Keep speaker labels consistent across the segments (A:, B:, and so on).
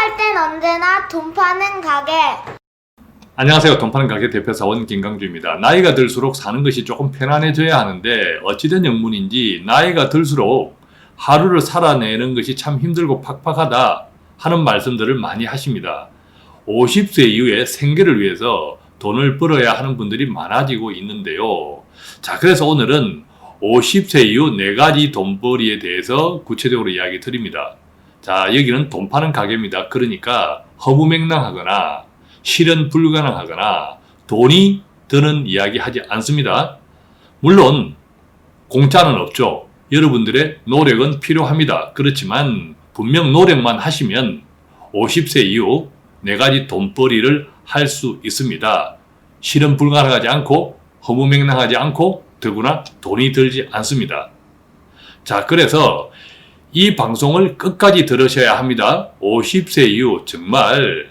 A: 필요할 땐 언제나 돈 파는 가게.
B: 안녕하세요. 돈 파는 가게 대표사원 김강주입니다. 나이가 들수록 사는 것이 조금 편안해져야 하는데 어찌된 영문인지 나이가 들수록 하루를 살아내는 것이 참 힘들고 팍팍하다 하는 말씀들을 많이 하십니다. 50세 이후에 생계를 위해서 돈을 벌어야 하는 분들이 많아지고 있는데요. 자, 그래서 오늘은 50세 이후 4가지 돈벌이에 대해서 구체적으로 이야기 드립니다. 자, 여기는 돈 파는 가게입니다. 그러니까 허무맹랑하거나 실현 불가능하거나 돈이 드는 이야기 하지 않습니다. 물론 공짜는 없죠. 여러분들의 노력은 필요합니다. 그렇지만 분명 노력만 하시면 50세 이후 4가지 돈벌이를 할 수 있습니다. 실현 불가능하지 않고 허무맹랑하지 않고 더구나 돈이 들지 않습니다. 자, 그래서 이 방송을 끝까지 들으셔야 합니다. 50세 이후 정말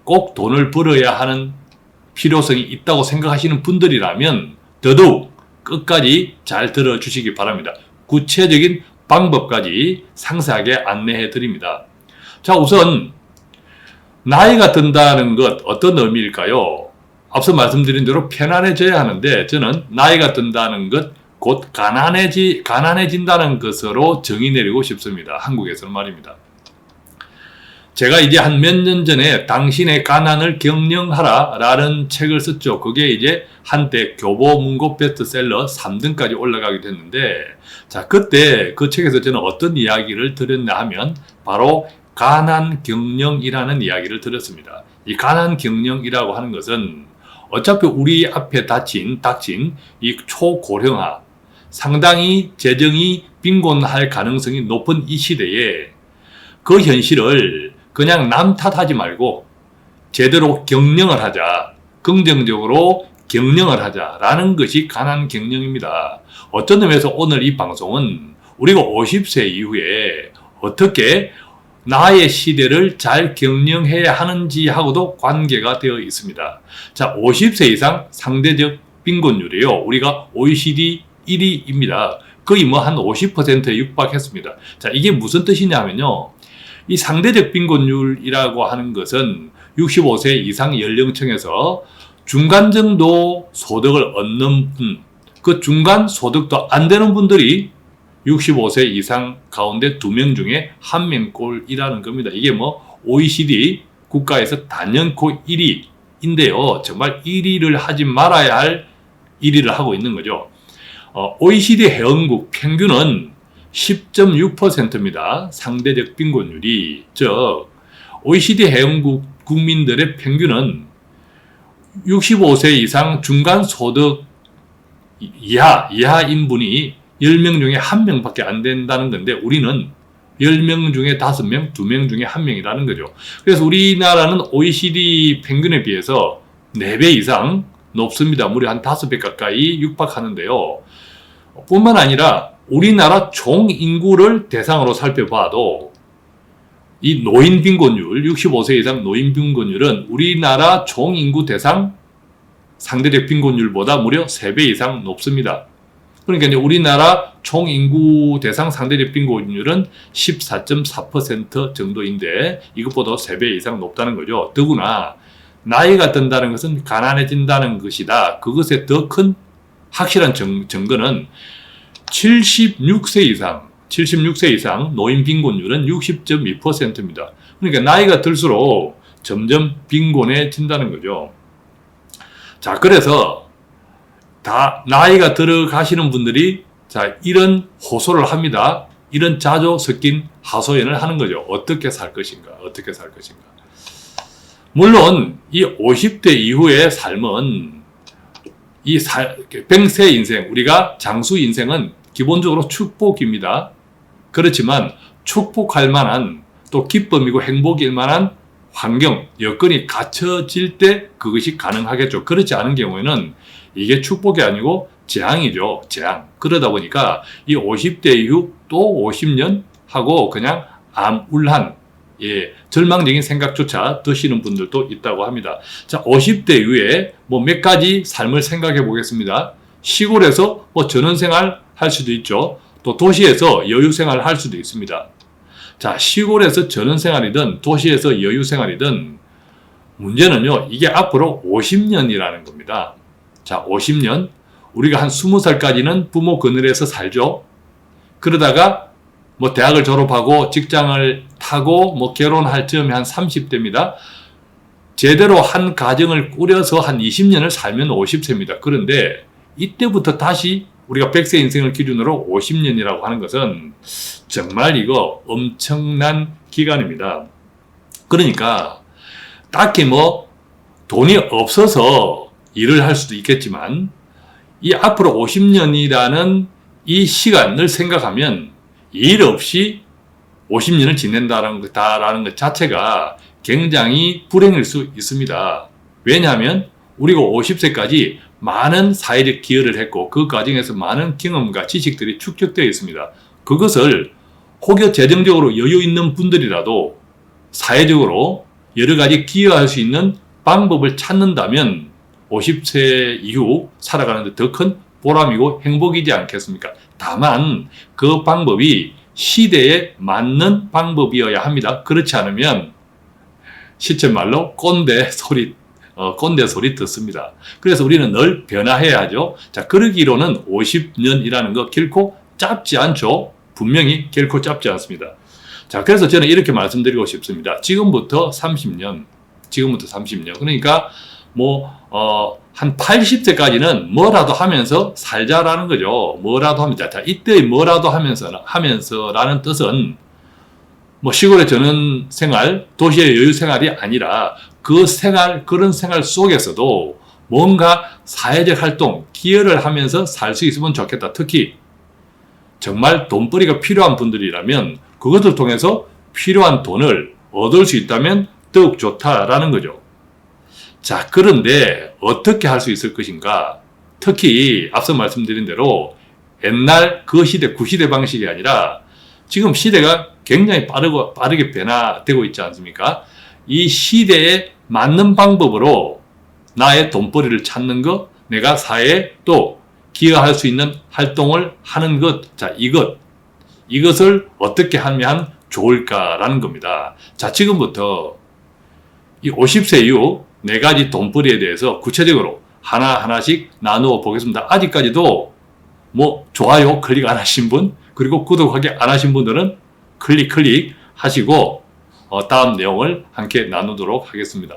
B: 꼭 돈을 벌어야 하는 필요성이 있다고 생각하시는 분들이라면 더더욱 끝까지 잘 들어주시기 바랍니다. 구체적인 방법까지 상세하게 안내해 드립니다. 자, 우선 나이가 든다는 것 어떤 의미일까요? 앞서 말씀드린 대로 편안해져야 하는데 저는 나이가 든다는 것 곧 가난해진다는 것으로 정의 내리고 싶습니다. 한국에서는 말입니다. 제가 이제 한 몇 년 전에 당신의 가난을 경영하라 라는 책을 썼죠. 그게 이제 한때 교보문고 베스트셀러 3등까지 올라가게 됐는데, 자, 그때 그 책에서 저는 어떤 이야기를 드렸나 하면 바로 가난 경영이라는 이야기를 드렸습니다. 이 가난 경영이라고 하는 것은 어차피 우리 앞에 닥친 이 초고령화, 상당히 재정이 빈곤할 가능성이 높은 이 시대에 그 현실을 그냥 남 탓하지 말고 제대로 경영을 하자, 긍정적으로 경영을 하자라는 것이 가난 경영입니다. 어떤 의미에서 오늘 이 방송은 우리가 50세 이후에 어떻게 나의 시대를 잘 경영해야 하는지하고도 관계가 되어 있습니다. 자, 50세 이상 상대적 빈곤율이요. 우리가 OECD 1위입니다. 거의 한 50%에 육박했습니다. 자, 이게 무슨 뜻이냐면요. 이 상대적 빈곤율이라고 하는 것은 65세 이상 연령층에서 중간 정도 소득을 얻는 분, 그 중간 소득도 안 되는 분들이 65세 이상 가운데 2명 중에 1명꼴이라는 겁니다. 이게 OECD 국가에서 단연코 1위인데요. 정말 1위를 하지 말아야 할 1위를 하고 있는 거죠. OECD 회원국 평균은 10.6%입니다. 상대적 빈곤율이. 즉 OECD 회원국 국민들의 평균은 65세 이상 중간 소득 이하인 분이 10명 중에 1명밖에 안 된다는 건데 우리는 10명 중에 5명, 2명 중에 1명이라는 거죠. 그래서 우리나라는 OECD 평균에 비해서 4배 이상 높습니다. 무려 한 5배 가까이 육박하는데요. 뿐만 아니라 우리나라 총 인구를 대상으로 살펴봐도 이 노인 빈곤율, 65세 이상 노인 빈곤율은 우리나라 총 인구 대상 상대적 빈곤율보다 무려 3배 이상 높습니다. 그러니까 이제 우리나라 총 인구 대상 상대적 빈곤율은 14.4% 정도인데 이것보다 3배 이상 높다는 거죠. 더구나 나이가 든다는 것은 가난해진다는 것이다. 그것에 더 큰 확실한 증거는 76세 이상 노인 빈곤율은 60.2%입니다. 그러니까 나이가 들수록 점점 빈곤해진다는 거죠. 자, 그래서 다 나이가 들어가시는 분들이 자, 이런 호소를 합니다. 이런 자조 섞인 하소연을 하는 거죠. 어떻게 살 것인가? 물론 이 50대 이후의 삶은 이 병세 인생, 우리가 장수 인생은 기본적으로 축복입니다. 그렇지만 축복할 만한 또 기쁨이고 행복일 만한 환경, 여건이 갖춰질 때 그것이 가능하겠죠. 그렇지 않은 경우에는 이게 축복이 아니고 재앙이죠. 재앙. 그러다 보니까 이 50대 이후 또 50년 하고 그냥 암울한 절망적인 생각조차 드시는 분들도 있다고 합니다. 자, 50대 이후에 몇 가지 삶을 생각해 보겠습니다. 시골에서 전원생활 할 수도 있죠. 또 도시에서 여유생활 할 수도 있습니다. 자, 시골에서 전원생활이든 도시에서 여유생활이든 문제는요, 이게 앞으로 50년이라는 겁니다. 자, 50년. 우리가 한 20살까지는 부모 그늘에서 살죠. 그러다가 뭐 대학을 졸업하고 직장을 타고 뭐 결혼할 즈음에 한 30대입니다. 제대로 한 가정을 꾸려서 한 20년을 살면 50세입니다. 그런데 이때부터 다시 우리가 100세 인생을 기준으로 50년이라고 하는 것은 정말 이거 엄청난 기간입니다. 그러니까 딱히 뭐 돈이 없어서 일을 할 수도 있겠지만 이 앞으로 50년이라는 이 시간을 생각하면 일 없이 50년을 지낸다라는 것 자체가 굉장히 불행일 수 있습니다. 왜냐하면 우리가 50세까지 많은 사회적 기여를 했고 그 과정에서 많은 경험과 지식들이 축적되어 있습니다. 그것을 혹여 재정적으로 여유 있는 분들이라도 사회적으로 여러 가지 기여할 수 있는 방법을 찾는다면 50세 이후 살아가는 데 더 큰 보람이고 행복이지 않겠습니까? 다만 그 방법이 시대에 맞는 방법이어야 합니다. 그렇지 않으면 시쳇말로 꼰대 소리 듣습니다. 그래서 우리는 늘 변화해야 하죠. 자, 그러기로는 50년이라는 거 결코 짧지 않죠. 분명히 결코 짧지 않습니다. 자, 그래서 저는 이렇게 말씀드리고 싶습니다. 지금부터 30년. 그러니까 한 80세까지는 뭐라도 하면서 살자라는 거죠. 뭐라도 합니다. 자, 이때 뭐라도 하면서라는 뜻은 뭐 시골의 전원 생활, 도시의 여유 생활이 아니라 그런 생활 속에서도 뭔가 사회적 활동, 기여를 하면서 살 수 있으면 좋겠다. 특히 정말 돈벌이가 필요한 분들이라면 그것을 통해서 필요한 돈을 얻을 수 있다면 더욱 좋다라는 거죠. 자, 그런데 어떻게 할 수 있을 것인가? 특히 앞서 말씀드린 대로 옛날 그 시대, 구시대 방식이 아니라 지금 시대가 굉장히 빠르게 변화되고 있지 않습니까? 이 시대에 맞는 방법으로 나의 돈벌이를 찾는 것, 내가 사회에 또 기여할 수 있는 활동을 하는 것, 자, 이것을 어떻게 하면 좋을까라는 겁니다. 자, 지금부터 이 50세 이후 4가지 돈벌이에 대해서 구체적으로 하나하나씩 나누어 보겠습니다. 아직까지도 좋아요 클릭 안 하신 분, 그리고 구독하기 안 하신 분들은 클릭 하시고 다음 내용을 함께 나누도록 하겠습니다.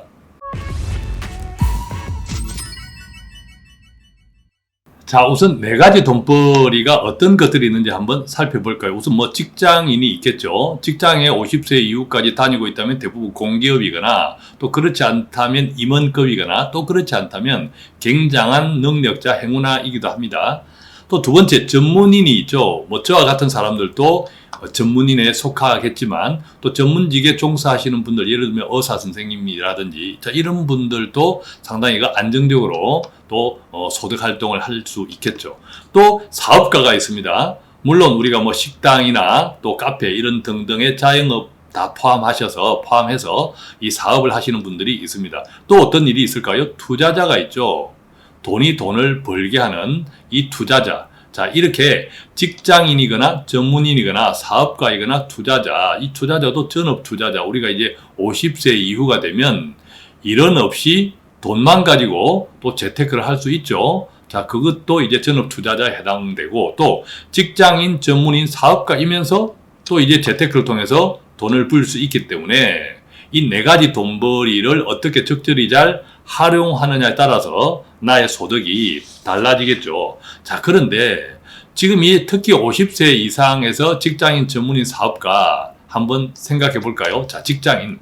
B: 자, 우선 4가지 돈벌이가 어떤 것들이 있는지 한번 살펴볼까요? 우선 직장인이 있겠죠. 직장에 50세 이후까지 다니고 있다면 대부분 공기업이거나 또 그렇지 않다면 임원급이거나 또 그렇지 않다면 굉장한 능력자 행운아이기도 합니다. 또 두 번째, 전문인이 있죠. 저와 같은 사람들도 전문인에 속하겠지만 또 전문직에 종사하시는 분들, 예를 들면 의사 선생님이라든지 자, 이런 분들도 상당히 안정적으로 또 소득 활동을 할 수 있겠죠. 또 사업가가 있습니다. 물론 우리가 식당이나 또 카페 이런 등등의 자영업 다 포함해서 이 사업을 하시는 분들이 있습니다. 또 어떤 일이 있을까요? 투자자가 있죠. 돈을 벌게 하는 이 투자자. 자, 이렇게 직장인이거나 전문인이거나 사업가이거나 투자자, 이 투자자도 전업 투자자, 우리가 이제 50세 이후가 되면 일은 없이 돈만 가지고 또 재테크를 할 수 있죠. 자, 그것도 이제 전업 투자자에 해당되고, 또 직장인, 전문인, 사업가이면서 또 이제 재테크를 통해서 돈을 벌 수 있기 때문에 이 4가지 돈벌이를 어떻게 적절히 잘 활용하느냐에 따라서 나의 소득이 달라지겠죠. 자, 그런데 지금 특히 50세 이상에서 직장인, 전문인, 사업가 한번 생각해 볼까요? 자, 직장인.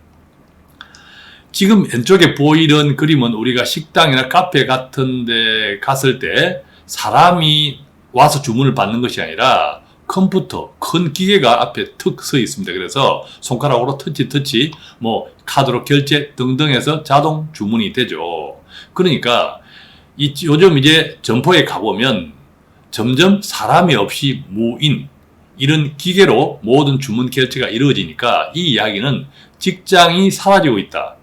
B: 지금 왼쪽에 보이는 그림은 우리가 식당이나 카페 같은 데 갔을 때 사람이 와서 주문을 받는 것이 아니라 컴퓨터, 큰 기계가 앞에 툭 서 있습니다. 그래서 손가락으로 터치, 카드로 결제 등등해서 자동 주문이 되죠. 그러니까 요즘 이제 점포에 가보면 점점 사람이 없이 무인, 이런 기계로 모든 주문 결제가 이루어지니까 이 이야기는 직장이 사라지고 있다.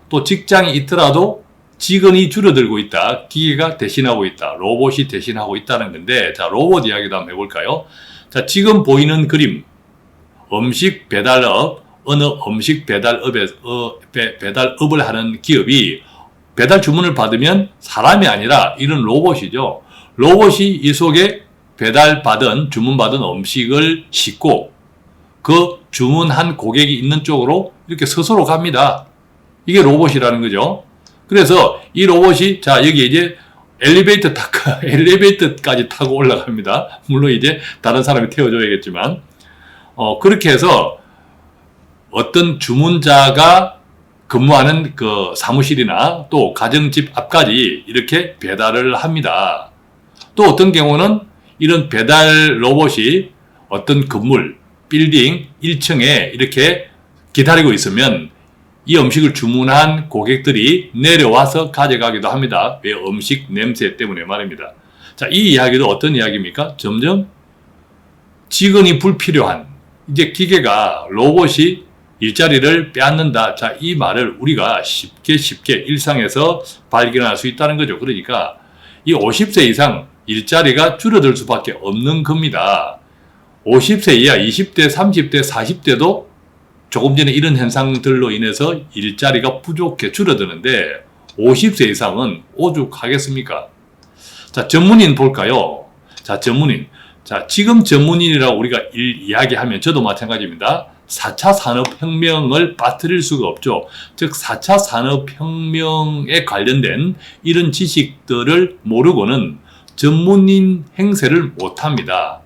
B: 또 직장이 있더라도 직원이 줄어들고 있다. 기계가 대신하고 있다. 로봇이 대신하고 있다는 건데, 자, 로봇 이야기도 한번 해볼까요? 자, 지금 보이는 그림, 음식 배달업, 어느 음식 배달업을 하는 기업이 배달 주문을 받으면 사람이 아니라 이런 로봇이죠. 로봇이 이 속에 주문받은 음식을 싣고 그 주문한 고객이 있는 쪽으로 이렇게 스스로 갑니다. 이게 로봇이라는 거죠. 그래서 이 로봇이 자 여기 이제 엘리베이터까지 타고 올라갑니다. 물론 이제 다른 사람이 태워줘야겠지만 그렇게 해서 어떤 주문자가 근무하는 그 사무실이나 또 가정집 앞까지 이렇게 배달을 합니다. 또 어떤 경우는 이런 배달 로봇이 어떤 건물, 빌딩 1층에 이렇게 기다리고 있으면 이 음식을 주문한 고객들이 내려와서 가져가기도 합니다. 왜? 음식 냄새 때문에 말입니다. 자, 이 이야기도 어떤 이야기입니까? 점점 직원이 불필요한 이제 기계가 로봇이 일자리를 빼앗는다. 자, 이 말을 우리가 쉽게 일상에서 발견할 수 있다는 거죠. 그러니까 이 50세 이상 일자리가 줄어들 수밖에 없는 겁니다. 50세 이하 20대, 30대, 40대도 조금 전에 이런 현상들로 인해서 일자리가 부족해 줄어드는데 50세 이상은 오죽하겠습니까? 자, 전문인 볼까요? 자, 전문인. 자, 지금 전문인이라고 우리가 이야기하면 저도 마찬가지입니다. 4차 산업혁명을 빠뜨릴 수가 없죠. 즉 4차 산업혁명에 관련된 이런 지식들을 모르고는 전문인 행세를 못합니다.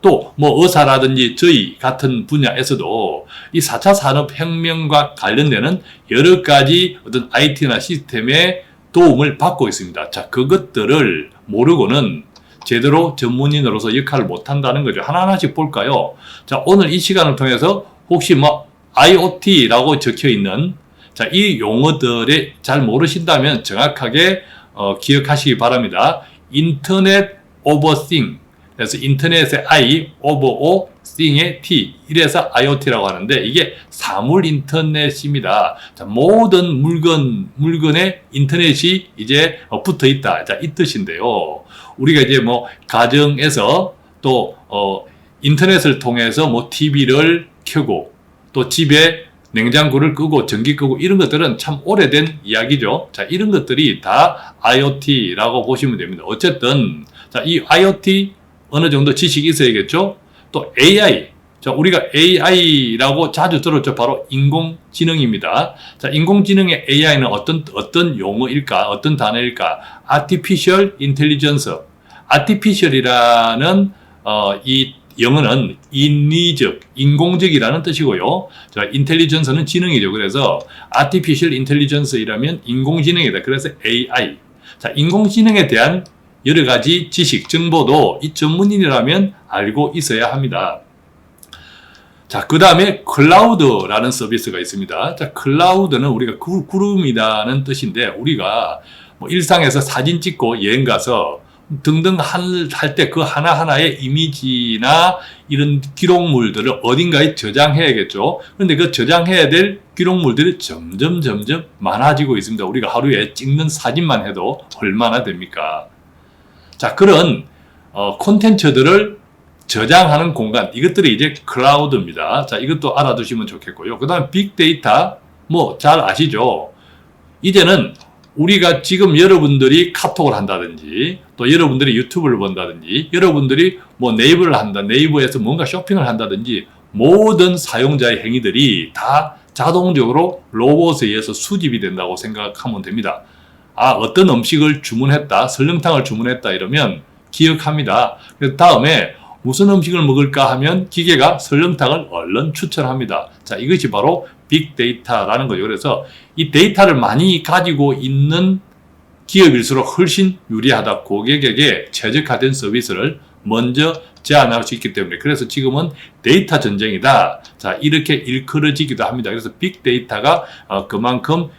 B: 또 뭐 의사라든지 저희 같은 분야에서도 이 4차 산업혁명과 관련되는 여러 가지 어떤 IT나 시스템의 도움을 받고 있습니다. 자, 그것들을 모르고는 제대로 전문인으로서 역할을 못한다는 거죠. 하나하나씩 볼까요? 자, 오늘 이 시간을 통해서 혹시 뭐 IoT라고 적혀 있는 자, 이 용어들이 잘 모르신다면 정확하게 기억하시기 바랍니다. 인터넷 오버 띵. 그래서 인터넷의 I, 오버 O, 띵의 T. 이래서 IoT라고 하는데 이게 사물 인터넷입니다. 자, 모든 물건에 인터넷이 이제 붙어 있다. 자, 이 뜻인데요. 우리가 이제 뭐 가정에서 또 인터넷을 통해서 뭐 TV를 켜고 또 집에 냉장고를 끄고 전기 끄고 이런 것들은 참 오래된 이야기죠. 자, 이런 것들이 다 IoT라고 보시면 됩니다. 어쨌든 자, 이 IoT 어느 정도 지식이 있어야겠죠. 또 AI. 자, 우리가 AI라고 자주 들었죠. 바로 인공지능입니다. 자, 인공지능의 AI는 어떤 용어일까? 어떤 단어일까? Artificial Intelligence. Artificial이라는 이 영어는 인위적, 인공적이라는 뜻이고요. 자, intelligence는 지능이죠. 그래서 artificial intelligence이라면 인공지능이다. 그래서 AI. 자, 인공지능에 대한 여러 가지 지식, 정보도 이 전문인이라면 알고 있어야 합니다. 자, 그 다음에 클라우드라는 서비스가 있습니다. 자, 클라우드는 우리가 구름이라는 뜻인데 우리가 뭐 일상에서 사진 찍고 여행 가서 등등 할 때 그 하나하나의 이미지나 이런 기록물들을 어딘가에 저장해야겠죠. 그런데 그 저장해야 될 기록물들이 점점 많아지고 있습니다. 우리가 하루에 찍는 사진만 해도 얼마나 됩니까? 자, 그런 콘텐츠들을 저장하는 공간, 이것들이 이제 클라우드입니다. 자, 이것도 알아두시면 좋겠고요. 그 다음 빅데이터, 뭐 잘 아시죠? 이제는 우리가 지금 여러분들이 카톡을 한다든지 또 여러분들이 유튜브를 본다든지 여러분들이 뭐 네이버를 한다, 네이버에서 뭔가 쇼핑을 한다든지 모든 사용자의 행위들이 다 자동적으로 로봇에 의해서 수집이 된다고 생각하면 됩니다. 아, 어떤 음식을 주문했다, 설렁탕을 주문했다 이러면 기억합니다. 그래서 다음에 무슨 음식을 먹을까 하면 기계가 설렁탕을 얼른 추천합니다. 자, 이것이 바로 빅데이터라는 거죠. 그래서 이 데이터를 많이 가지고 있는 기업일수록 훨씬 유리하다. 고객에게 최적화된 서비스를 먼저 제안할 수 있기 때문에. 그래서 지금은 데이터 전쟁이다. 자, 이렇게 일컬어지기도 합니다. 그래서 빅데이터가 그만큼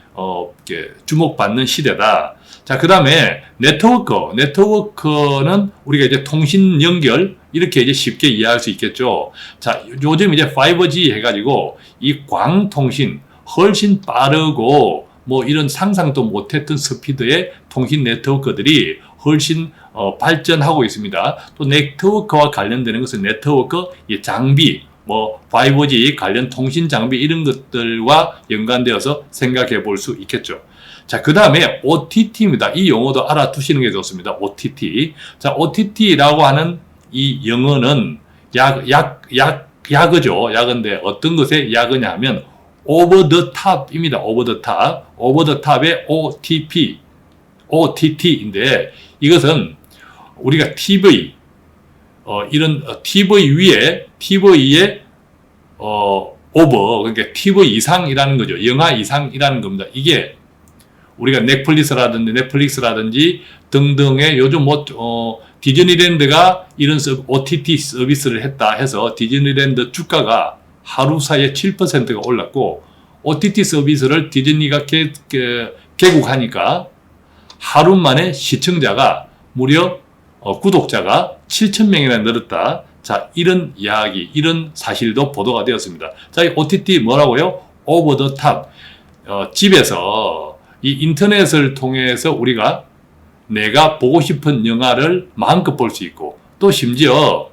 B: 주목받는 시대다. 자, 그 다음에 네트워크는 우리가 이제 통신 연결 이렇게 이제 쉽게 이해할 수 있겠죠. 자, 요즘 이제 5G 해가지고 이 광통신 훨씬 빠르고 뭐 이런 상상도 못했던 스피드의 통신 네트워크들이 훨씬 발전하고 있습니다. 또 네트워크와 관련되는 것은 네트워크 장비, 뭐 5G 관련 통신 장비 이런 것들과 연관되어서 생각해 볼 수 있겠죠. 자, 그 다음에 OTT입니다. 이 용어도 알아두시는 게 좋습니다. OTT. 자, OTT라고 하는 이 영어는 야그죠. 야그인데 어떤 것에 야그냐 하면 over the top입니다. over the top. over the top의 OTT인데 이것은 우리가 TV, 이런 TV 위에 over, 그러니까 TV 이상이라는 거죠. 영화 이상이라는 겁니다. 이게 우리가 넷플릭스라든지 등등의 요즘 디즈니랜드가 이런 OTT 서비스를 했다 해서 디즈니랜드 주가가 하루 사이에 7%가 올랐고 OTT 서비스를 디즈니가 개국하니까 하루 만에 시청자가 무려 구독자가 7,000명이나 늘었다. 자, 이런 이야기, 이런 사실도 보도가 되었습니다. 자, 이 OTT 뭐라고요? Over the top. 집에서 이 인터넷을 통해서 우리가 내가 보고 싶은 영화를 마음껏 볼 수 있고 또 심지어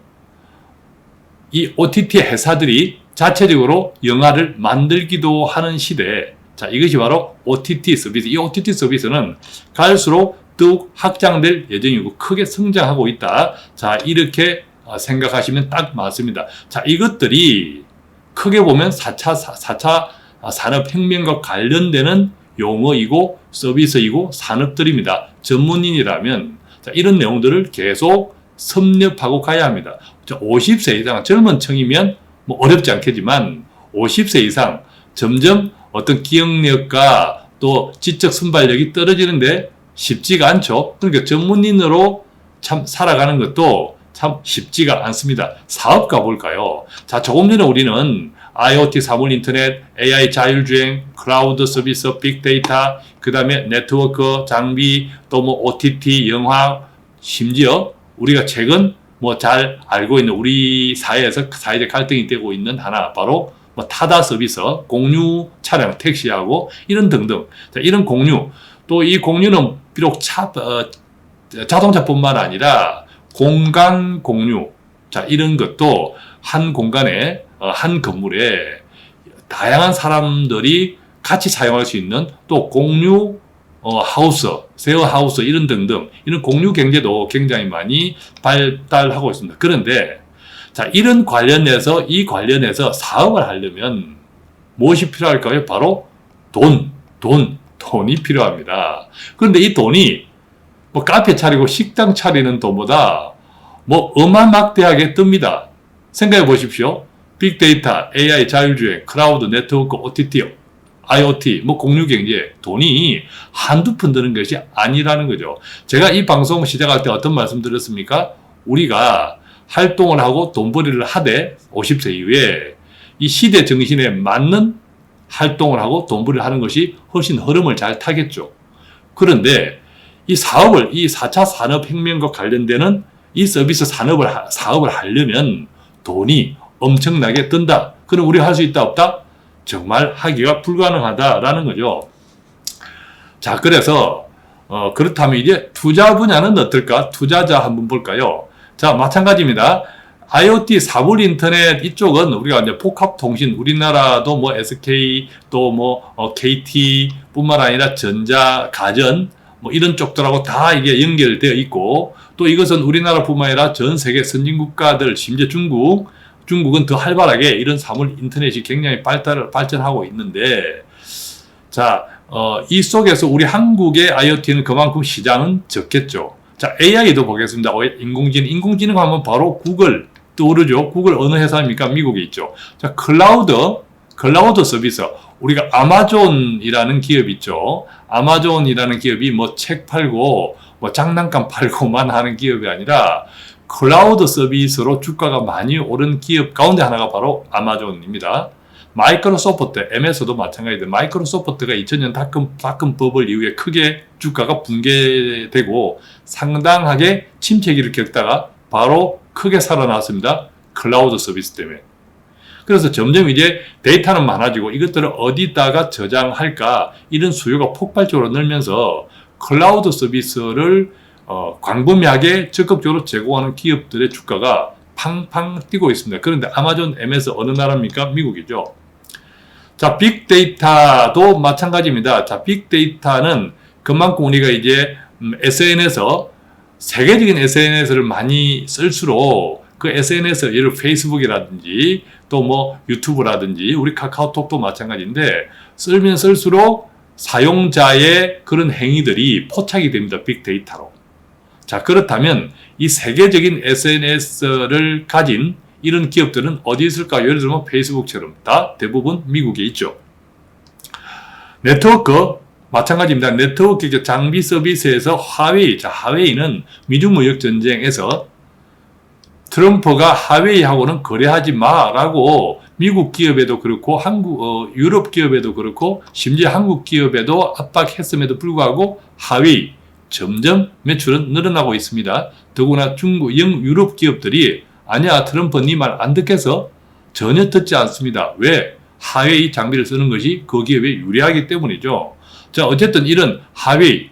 B: 이 OTT 회사들이 자체적으로 영화를 만들기도 하는 시대. 자, 이것이 바로 OTT 서비스. 이 OTT 서비스는 갈수록 더욱 확장될 예정이고 크게 성장하고 있다. 자, 이렇게 생각하시면 딱 맞습니다. 자, 이것들이 크게 보면 4차 산업혁명과 관련되는 용어이고 서비스이고 산업들입니다. 전문인이라면 자, 이런 내용들을 계속 섭렵하고 가야 합니다. 50세 이상 젊은 층이면 뭐 어렵지 않겠지만 50세 이상 점점 어떤 기억력과 또 지적 순발력이 떨어지는데 쉽지가 않죠. 그러니까 전문인으로 참 살아가는 것도 참 쉽지가 않습니다. 사업가 볼까요? 자, 조금 전에 우리는 IoT 사물 인터넷, AI 자율주행, 클라우드 서비스, 빅데이터, 그 다음에 네트워크 장비, 또 뭐 OTT, 영화, 심지어 우리가 최근 뭐 잘 알고 있는 우리 사회에서 사회적 갈등이 되고 있는 하나, 바로 뭐 타다 서비스, 공유 차량, 택시하고 이런 등등. 자, 이런 공유. 또 이 공유는 비록 자동차뿐만 아니라 공간 공유. 자, 이런 것도 한 공간에, 한 건물에 다양한 사람들이 같이 사용할 수 있는 또 공유 하우스, 쉐어하우스 이런 등등 이런 공유 경제도 굉장히 많이 발달하고 있습니다. 그런데 자, 이런 관련해서 사업을 하려면 무엇이 필요할까요? 바로 돈이 필요합니다. 그런데 이 돈이 뭐 카페 차리고 식당 차리는 돈보다 뭐 어마막대하게 뜹니다. 생각해 보십시오. 빅데이터, AI 자율주행, 클라우드, 네트워크, OTT, IoT, 뭐 공유경제, 돈이 한두 푼 드는 것이 아니라는 거죠. 제가 이 방송 시작할 때 어떤 말씀 드렸습니까? 우리가 활동을 하고 돈벌이를 하되 50세 이후에 이 시대 정신에 맞는 활동을 하고 돈벌이를 하는 것이 훨씬 흐름을 잘 타겠죠. 그런데 이 사업을, 이 4차 산업혁명과 관련되는 이 서비스 사업을 하려면 돈이 엄청나게 든다. 그럼 우리가 할 수 있다 없다? 정말 하기가 불가능하다라는 거죠. 자, 그래서 그렇다면 이제 투자 분야는 어떨까? 투자자 한번 볼까요? 자, 마찬가지입니다. IoT 사물 인터넷 이쪽은 우리가 이제 복합통신, 우리나라도 뭐 SK 또 뭐 KT 뿐만 아니라 전자, 가전 뭐 이런 쪽들하고 다 이게 연결되어 있고, 또 이것은 우리나라뿐만 아니라 전 세계 선진 국가들, 심지어 중국은 더 활발하게 이런 사물 인터넷이 굉장히 발전하고 있는데, 자, 이 속에서 우리 한국의 IoT는 그만큼 시장은 적겠죠. 자, AI도 보겠습니다. 인공지능 하면 바로 구글 떠오르죠. 구글 어느 회사입니까? 미국에 있죠. 자, 클라우드 서비스. 우리가 아마존이라는 기업 있죠. 아마존이라는 기업이 뭐 책 팔고 뭐 장난감 팔고만 하는 기업이 아니라 클라우드 서비스로 주가가 많이 오른 기업 가운데 하나가 바로 아마존입니다. 마이크로소프트, MS도 마찬가지입니다. 마이크로소프트가 2000년 닷컴 버블 이후에 크게 주가가 붕괴되고 상당하게 침체기를 겪다가 바로 크게 살아났습니다. 클라우드 서비스 때문에. 그래서 점점 이제 데이터는 많아지고 이것들을 어디다가 저장할까, 이런 수요가 폭발적으로 늘면서 클라우드 서비스를 광범위하게 적극적으로 제공하는 기업들의 주가가 팡팡 뛰고 있습니다. 그런데 아마존 MS 어느 나라입니까? 미국이죠. 자, 빅데이터도 마찬가지입니다. 자, 빅데이터는 그만큼 우리가 이제 SNS, 세계적인 SNS를 많이 쓸수록 그 SNS, 예를 들어 페이스북이라든지 또 뭐 유튜브라든지 우리 카카오톡도 마찬가지인데 쓸면 쓸수록 사용자의 그런 행위들이 포착이 됩니다. 빅데이터로. 자, 그렇다면 이 세계적인 SNS를 가진 이런 기업들은 어디 있을까요? 예를 들면 페이스북처럼 다 대부분 미국에 있죠. 네트워크 마찬가지입니다. 네트워크 장비 서비스에서 화웨이. 자, 화웨이는 미중 무역 전쟁에서 트럼프가 화웨이하고는 거래하지 마라고 미국 기업에도 그렇고 유럽 기업에도 그렇고 심지어 한국 기업에도 압박했음에도 불구하고 화웨이 점점 매출은 늘어나고 있습니다. 더구나 유럽 기업들이 아니야, 트럼프 네 말 안 듣겠어? 전혀 듣지 않습니다. 왜? 화웨이 장비를 쓰는 것이 그 기업에 유리하기 때문이죠. 자, 어쨌든 이런 화웨이,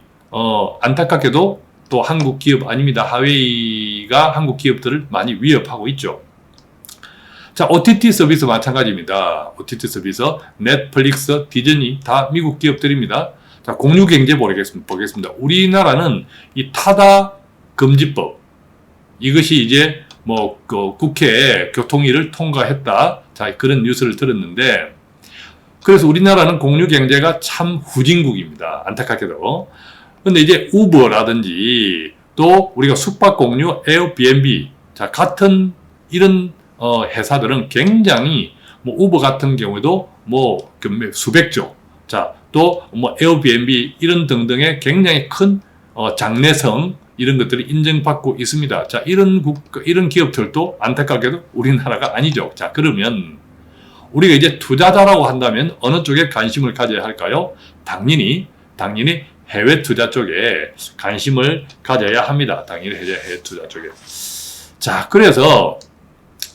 B: 안타깝게도 또 한국 기업 아닙니다. 화웨이가 한국 기업들을 많이 위협하고 있죠. 자, OTT 서비스 마찬가지입니다. OTT 서비스, 넷플릭스, 디즈니 다 미국 기업들입니다. 자, 공유 경제 보겠습니다. 우리나라는 이 타다 금지법, 이것이 이제 그 국회에 교통위를 통과했다. 자, 그런 뉴스를 들었는데, 그래서 우리나라는 공유 경제가 참 후진국입니다. 안타깝게도. 근데 이제 우버라든지 또 우리가 숙박 공유, 에어비앤비, 자, 같은 이런 회사들은 굉장히 우버 같은 경우에도 수백조, 자, 또 에어비앤비 이런 등등의 굉장히 큰 장래성 이런 것들이 인정받고 있습니다. 자, 이런 기업들도 안타깝게도 우리나라가 아니죠. 자, 그러면 우리가 이제 투자자라고 한다면 어느 쪽에 관심을 가져야 할까요? 당연히 해외 투자 쪽에 관심을 가져야 합니다. 당연히 해외 투자 쪽에. 자, 그래서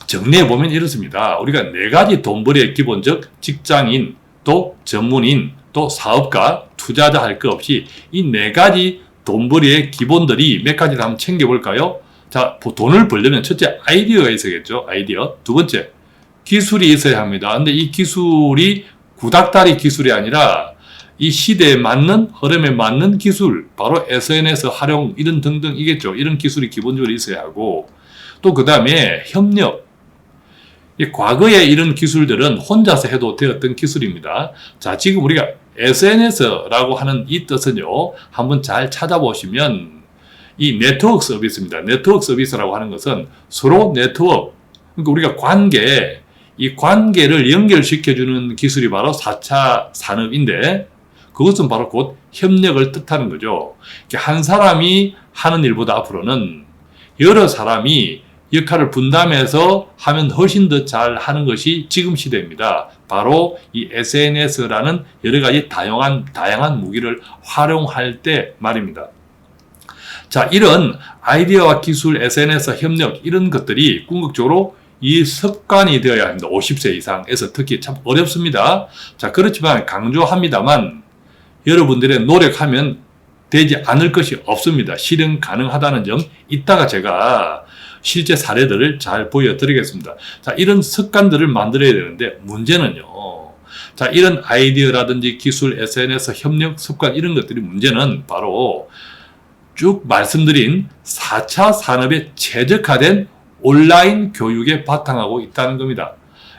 B: 정리해 보면 이렇습니다. 우리가 네 가지 돈벌이의 기본적 직장인, 또 전문인, 또 사업가, 투자자 할 것 없이 이 네 가지 돈벌이의 기본들이 몇 가지를 한번 챙겨볼까요? 자, 돈을 벌려면 첫째 아이디어가 있어야겠죠. 아이디어. 두 번째 기술이 있어야 합니다. 근데 이 기술이 구닥다리 기술이 아니라 이 시대에 맞는, 흐름에 맞는 기술, 바로 SNS 활용 이런 등등이겠죠. 이런 기술이 기본적으로 있어야 하고, 또 그 다음에 협력. 과거에 이런 기술들은 혼자서 해도 되었던 기술입니다. 자, 지금 우리가 SNS라고 하는 이 뜻은요, 한번 잘 찾아보시면 이 네트워크 서비스입니다. 네트워크 서비스라고 하는 것은 서로 네트워크, 그러니까 우리가 이 관계를 연결시켜주는 기술이 바로 4차 산업인데, 그것은 바로 곧 협력을 뜻하는 거죠. 한 사람이 하는 일보다 앞으로는 여러 사람이 역할을 분담해서 하면 훨씬 더 잘 하는 것이 지금 시대입니다. 바로 이 SNS라는 여러 가지 다양한 무기를 활용할 때 말입니다. 자, 이런 아이디어와 기술, SNS, 협력 이런 것들이 궁극적으로 이 습관이 되어야 합니다. 50세 이상에서 특히 참 어렵습니다. 자, 그렇지만 강조합니다만 여러분들의 노력하면 되지 않을 것이 없습니다. 실현 가능하다는 점, 이따가 제가 실제 사례들을 잘 보여드리겠습니다. 자, 이런 습관들을 만들어야 되는데 문제는요. 자, 이런 아이디어라든지 기술, SNS, 협력, 습관 이런 것들이 문제는 바로 쭉 말씀드린 4차 산업에 최적화된 온라인 교육에 바탕하고 있다는 겁니다.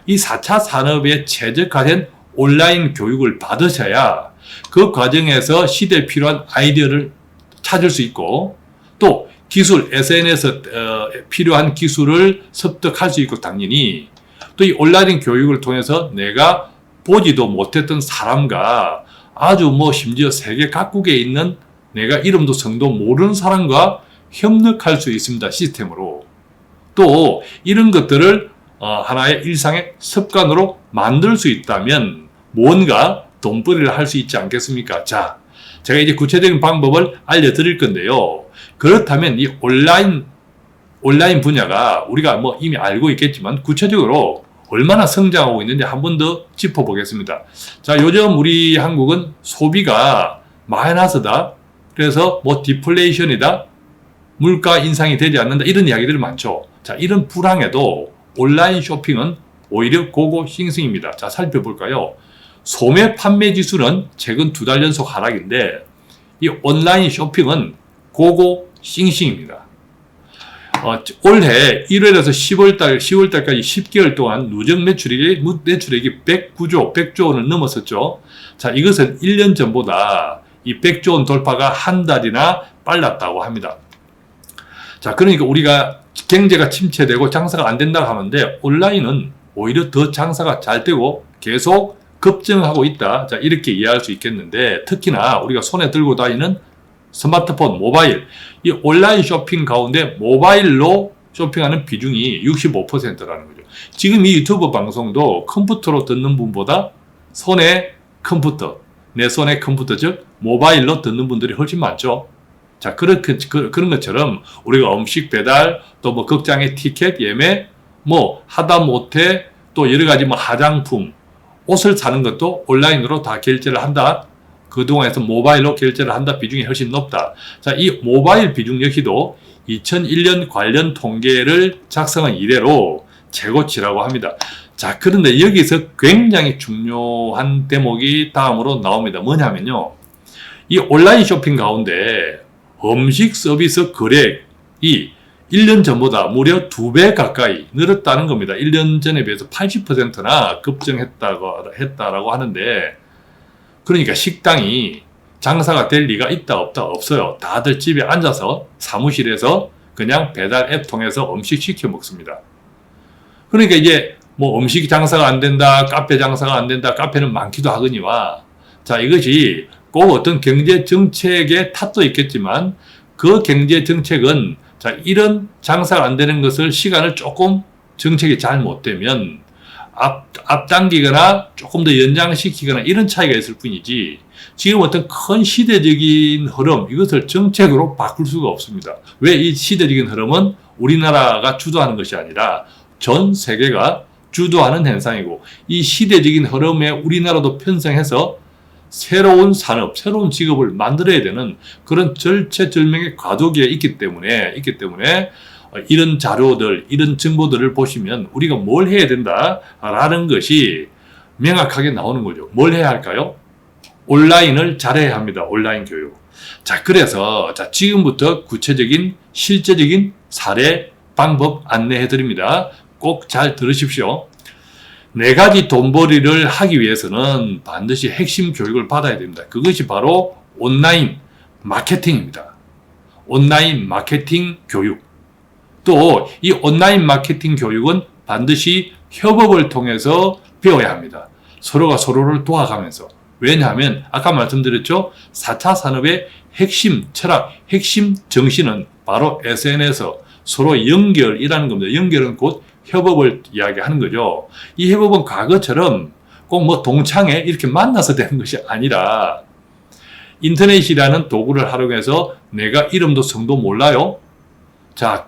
B: 이 4차 산업에 최적화된 온라인 교육을 받으셔야 그 과정에서 시대에 필요한 아이디어를 찾을 수 있고, 또 기술, SNS 필요한 기술을 습득할 수 있고, 당연히 또 이 온라인 교육을 통해서 내가 보지도 못했던 사람과 아주 심지어 세계 각국에 있는 내가 이름도 성도 모르는 사람과 협력할 수 있습니다. 시스템으로. 또 이런 것들을 하나의 일상의 습관으로 만들 수 있다면 뭔가 돈벌이를 할 수 있지 않겠습니까? 자, 제가 이제 구체적인 방법을 알려드릴 건데요. 그렇다면 이 온라인 분야가 우리가 이미 알고 있겠지만 구체적으로 얼마나 성장하고 있는지 한 번 더 짚어보겠습니다. 자, 요즘 우리 한국은 소비가 마이너스다. 그래서 디플레이션이다. 물가 인상이 되지 않는다. 이런 이야기들이 많죠. 자, 이런 불황에도 온라인 쇼핑은 오히려 고고 싱싱입니다. 자, 살펴볼까요? 소매 판매 지수는 최근 2달 연속 하락인데 이 온라인 쇼핑은 고고 싱싱입니다. 올해 1월에서 10월달까지 10개월 동안 누적 매출액이 109조 원을 넘었었죠. 자, 이것은 1년 전보다 이 100조 원 돌파가 한 달이나 빨랐다고 합니다. 자, 그러니까 우리가 경제가 침체되고 장사가 안 된다고 하는데 온라인은 오히려 더 장사가 잘 되고 계속 급증하고 있다. 자, 이렇게 이해할 수 있겠는데 특히나 우리가 손에 들고 다니는 스마트폰, 모바일, 이 온라인 쇼핑 가운데 모바일로 쇼핑하는 비중이 65%라는 거죠. 지금 이 유튜브 방송도 컴퓨터로 듣는 분보다 손에 컴퓨터, 내 손에 컴퓨터, 즉 모바일로 듣는 분들이 훨씬 많죠. 자, 그런 것처럼 우리가 음식 배달, 또 뭐 극장의 티켓 예매, 뭐 하다못해 또 여러 가지 뭐 화장품, 옷을 사는 것도 온라인으로 다 결제를 한다. 그동안에서 모바일로 결제를 한다 비중이 훨씬 높다. 자, 이 모바일 비중 역시도 2001년 관련 통계를 작성한 이래로 최고치라고 합니다. 자, 그런데 여기서 굉장히 중요한 대목이 다음으로 나옵니다. 뭐냐면요. 이 온라인 쇼핑 가운데 음식 서비스 거래액이 1년 전보다 무려 2배 가까이 늘었다는 겁니다. 1년 전에 비해서 80%나 급증했다라고 하는데, 그러니까 식당이 장사가 될 리가 있다 없다 없어요. 다들 집에 앉아서 사무실에서 그냥 배달 앱 통해서 음식 시켜 먹습니다. 그러니까 이제 뭐 음식 장사가 안 된다, 카페 장사가 안 된다, 카페는 많기도 하거니와, 자, 이것이 꼭 어떤 경제 정책의 탓도 있겠지만 그 경제 정책은 자, 이런 장사가 안 되는 것을 시간을 조금 정책이 잘 못 되면 앞당기거나 조금 더 연장시키거나 이런 차이가 있을 뿐이지, 지금 어떤 큰 시대적인 흐름, 이것을 정책으로 바꿀 수가 없습니다. 왜? 이 시대적인 흐름은 우리나라가 주도하는 것이 아니라 전 세계가 주도하는 현상이고, 이 시대적인 흐름에 우리나라도 편성해서 새로운 산업, 새로운 직업을 만들어야 되는 그런 절체절명의 과도기에 있기 때문에 이런 자료들, 이런 정보들을 보시면 우리가 뭘 해야 된다라는 것이 명확하게 나오는 거죠. 뭘 해야 할까요? 온라인을 잘해야 합니다. 온라인 교육. 자, 그래서 지금부터 구체적인 실제적인 사례, 방법 안내해 드립니다. 꼭 잘 들으십시오. 4가지 돈벌이를 하기 위해서는 반드시 핵심 교육을 받아야 됩니다. 그것이 바로 온라인 마케팅입니다. 온라인 마케팅 교육. 또 이 온라인 마케팅 교육은 반드시 협업을 통해서 배워야 합니다. 서로가 서로를 도와가면서. 왜냐하면 아까 말씀드렸죠. 4차 산업의 핵심 철학, 핵심 정신은 바로 SNS, 서로 연결이라는 겁니다. 연결은 곧 협업을 이야기하는 거죠. 이 협업은 과거처럼 꼭 뭐 동창회 이렇게 만나서 되는 것이 아니라 인터넷이라는 도구를 활용해서 내가 이름도 성도 몰라요. 자,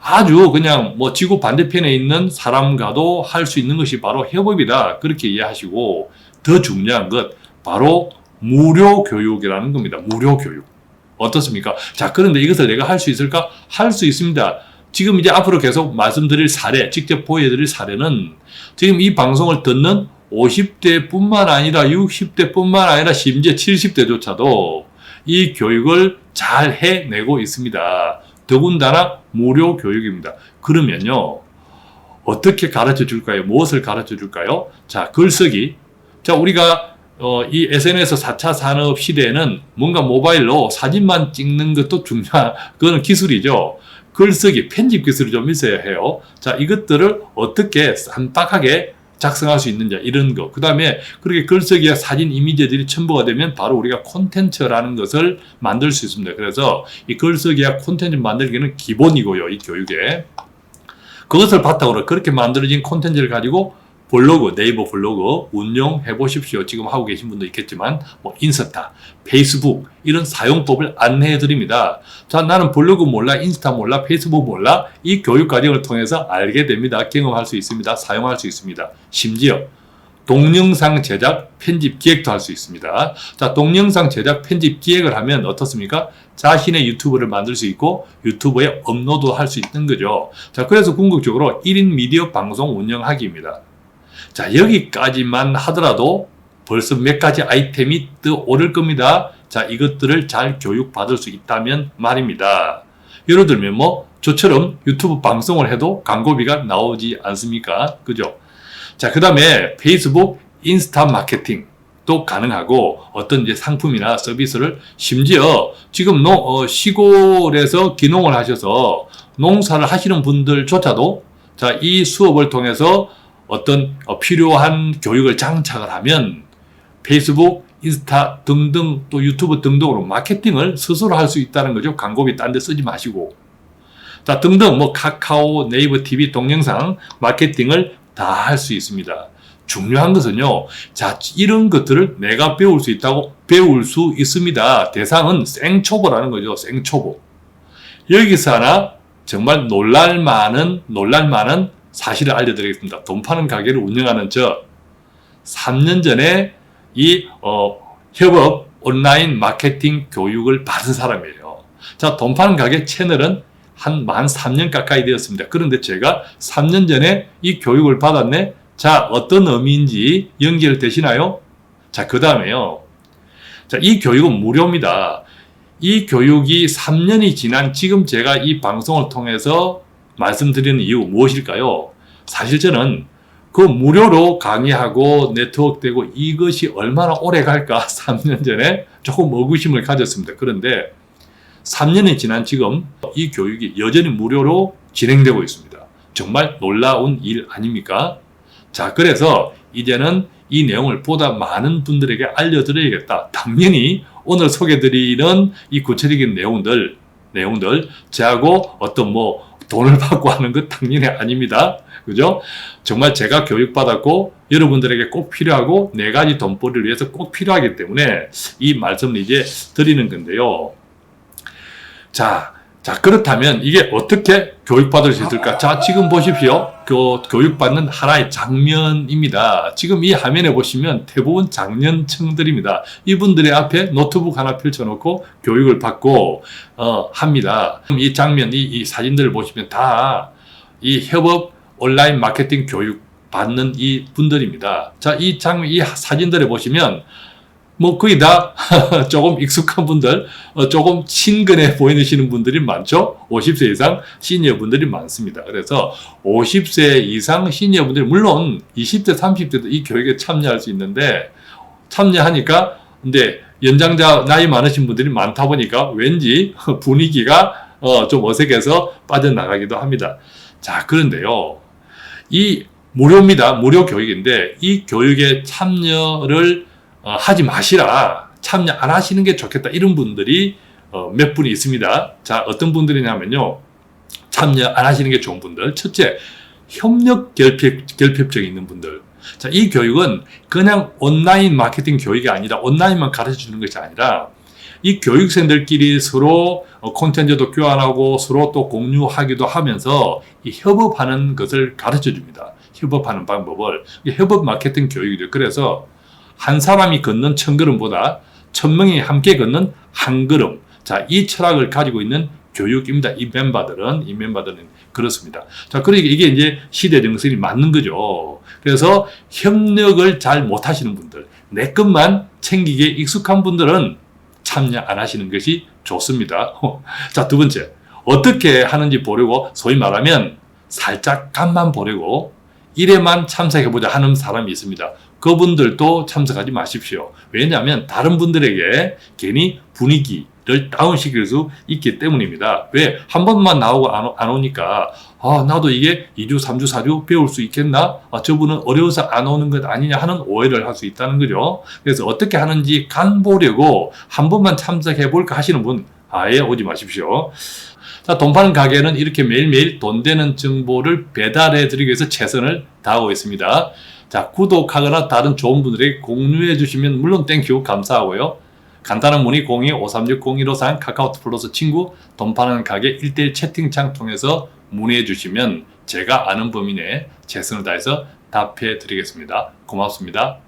B: 아주 그냥 뭐 지구 반대편에 있는 사람과도 할 수 있는 것이 바로 협업이다. 그렇게 이해하시고, 더 중요한 것 바로 무료 교육이라는 겁니다. 무료 교육. 어떻습니까? 자, 그런데 이것을 내가 할 수 있을까? 할 수 있습니다. 지금 이제 앞으로 계속 말씀드릴 사례, 직접 보여드릴 사례는 지금 이 방송을 듣는 50대 뿐만 아니라 60대 뿐만 아니라 심지어 70대조차도 이 교육을 잘 해내고 있습니다. 더군다나 무료 교육입니다. 그러면요, 어떻게 가르쳐 줄까요? 무엇을 가르쳐 줄까요? 자, 글쓰기. 자, 우리가 이 SNS 4차 산업 시대에는 뭔가 모바일로 사진만 찍는 것도 그거는 기술이죠. 글쓰기, 편집 기술이 좀 있어야 해요. 자, 이것들을 어떻게 쌈박하게 작성할 수 있는지, 이런 거. 그 다음에 그렇게 글쓰기와 사진, 이미지들이 첨부가 되면 바로 우리가 콘텐츠라는 것을 만들 수 있습니다. 그래서 이 글쓰기와 콘텐츠 만들기는 기본이고요, 이 교육에. 그것을 바탕으로 그렇게 만들어진 콘텐츠를 가지고 블로그, 네이버 블로그 운영해 보십시오. 지금 하고 계신 분도 있겠지만 뭐 인스타, 페이스북 이런 사용법을 안내해 드립니다. 자, 나는 블로그 몰라, 인스타 몰라, 페이스북 몰라. 이 교육 과정을 통해서 알게 됩니다. 경험할 수 있습니다. 사용할 수 있습니다. 심지어 동영상 제작 편집 기획도 할 수 있습니다. 자, 동영상 제작 편집 기획을 하면 어떻습니까? 자신의 유튜브를 만들 수 있고 유튜브에 업로드 할 수 있는 거죠. 자, 그래서 궁극적으로 1인 미디어 방송 운영하기입니다. 자, 여기까지만 하더라도 벌써 몇 가지 아이템이 떠오를 겁니다. 자, 이것들을 잘 교육받을 수 있다면 말입니다. 예를 들면 뭐 저처럼 유튜브 방송을 해도 광고비가 나오지 않습니까? 그죠? 자, 그 다음에 페이스북 인스타 마케팅도 가능하고 어떤 이제 상품이나 서비스를 심지어 지금 시골에서 기농을 하셔서 농사를 하시는 분들조차도 자, 이 수업을 통해서 어떤 필요한 교육을 장착을 하면 페이스북, 인스타 등등 또 유튜브 등등으로 마케팅을 스스로 할 수 있다는 거죠. 광고비 딴 데 쓰지 마시고. 자, 등등 뭐 카카오, 네이버 TV 동영상 마케팅을 다 할 수 있습니다. 중요한 것은요. 자, 이런 것들을 내가 배울 수 있습니다. 대상은 생초보라는 거죠. 생초보. 여기서 하나 정말 놀랄만한 사실을 알려드리겠습니다. 돈 파는 가게를 운영하는 3년 전에 이 협업 온라인 마케팅 교육을 받은 사람이에요. 자, 돈 파는 가게 채널은 한 만 3년 가까이 되었습니다. 그런데 제가 3년 전에 이 교육을 받았네. 자, 어떤 의미인지 연결되시나요? 자, 그 다음에요. 자, 이 교육은 무료입니다. 이 교육이 3년이 지난 지금 제가 이 방송을 통해서 말씀드리는 이유 무엇일까요? 사실 저는 그 무료로 강의하고 네트워크되고 이것이 얼마나 오래 갈까 3년 전에 조금 의구심을 가졌습니다. 그런데 3년이 지난 지금 이 교육이 여전히 무료로 진행되고 있습니다. 정말 놀라운 일 아닙니까? 자, 그래서 이제는 이 내용을 보다 많은 분들에게 알려드려야겠다. 당연히 오늘 소개드리는 이 구체적인 내용들 저하고 어떤 돈을 받고 하는 것 당연히 아닙니다. 그죠? 정말 제가 교육받았고 여러분들에게 꼭 필요하고 4가지 돈벌이를 위해서 꼭 필요하기 때문에 이 말씀을 이제 드리는 건데요. 자, 그렇다면 이게 어떻게 교육받을 수 있을까? 자, 지금 보십시오. 교육받는 하나의 장면입니다. 지금 이 화면에 보시면 대부분 장년층들입니다. 이분들의 앞에 노트북 하나 펼쳐놓고 교육을 받고 합니다. 이 장면, 이 사진들을 보시면 다 이 협업 온라인 마케팅 교육 받는 이 분들입니다. 자, 이 장면, 이 사진들을 보시면 거의 다 조금 익숙한 분들, 조금 친근해 보이시는 분들이 많죠? 50세 이상 시니어 분들이 많습니다. 그래서 50세 이상 시니어 분들이 물론 20대, 30대도 이 교육에 참여할 수 있는데 참여하니까 근데 연장자 나이 많으신 분들이 많다 보니까 왠지 분위기가 좀 어색해서 빠져나가기도 합니다. 자, 그런데요. 이 무료입니다. 무료 교육인데 이 교육에 참여를 하지 마시라. 참여 안 하시는 게 좋겠다. 이런 분들이 몇 분이 있습니다. 자, 어떤 분들이냐면요. 참여 안 하시는 게 좋은 분들. 첫째, 협력 결핍증이 있는 분들. 자, 이 교육은 그냥 온라인 마케팅 교육이 아니라 온라인만 가르쳐 주는 것이 아니라 이 교육생들끼리 서로 콘텐츠도 교환하고 서로 또 공유하기도 하면서 이 협업하는 것을 가르쳐 줍니다. 협업하는 방법을. 협업 마케팅 교육이죠. 그래서 한 사람이 걷는 1000걸음보다 1000명이 함께 걷는 한 걸음. 자, 이 철학을 가지고 있는 교육입니다. 이 멤버들은 그렇습니다. 자, 그러니까 이게 이제 시대 정신이 맞는 거죠. 그래서 협력을 잘 못하시는 분들, 내 것만 챙기기에 익숙한 분들은 참여 안 하시는 것이 좋습니다. 자, 두 번째, 어떻게 하는지 보려고 소위 말하면 살짝 간만 보려고 1회만 참석해보자 하는 사람이 있습니다. 그분들도 참석하지 마십시오. 왜냐하면 다른 분들에게 괜히 분위기를 다운시킬 수 있기 때문입니다. 왜? 한 번만 나오고 안 오니까 나도 이게 2주, 3주, 4주 배울 수 있겠나? 저분은 어려워서 안 오는 것 아니냐 하는 오해를 할 수 있다는 거죠. 그래서 어떻게 하는지 간 보려고 한 번만 참석해볼까 하시는 분 아예 오지 마십시오. 자, 돈 파는 가게는 이렇게 매일매일 돈 되는 정보를 배달해 드리기 위해서 최선을 다하고 있습니다. 자, 구독하거나 다른 좋은 분들에게 공유해 주시면 물론 땡큐 감사하고요. 간단한 문의 02-536-0153 카카오톡 플러스 친구 돈 파는 가게 1대1 채팅창 통해서 문의해 주시면 제가 아는 범위 내에 최선을 다해서 답해 드리겠습니다. 고맙습니다.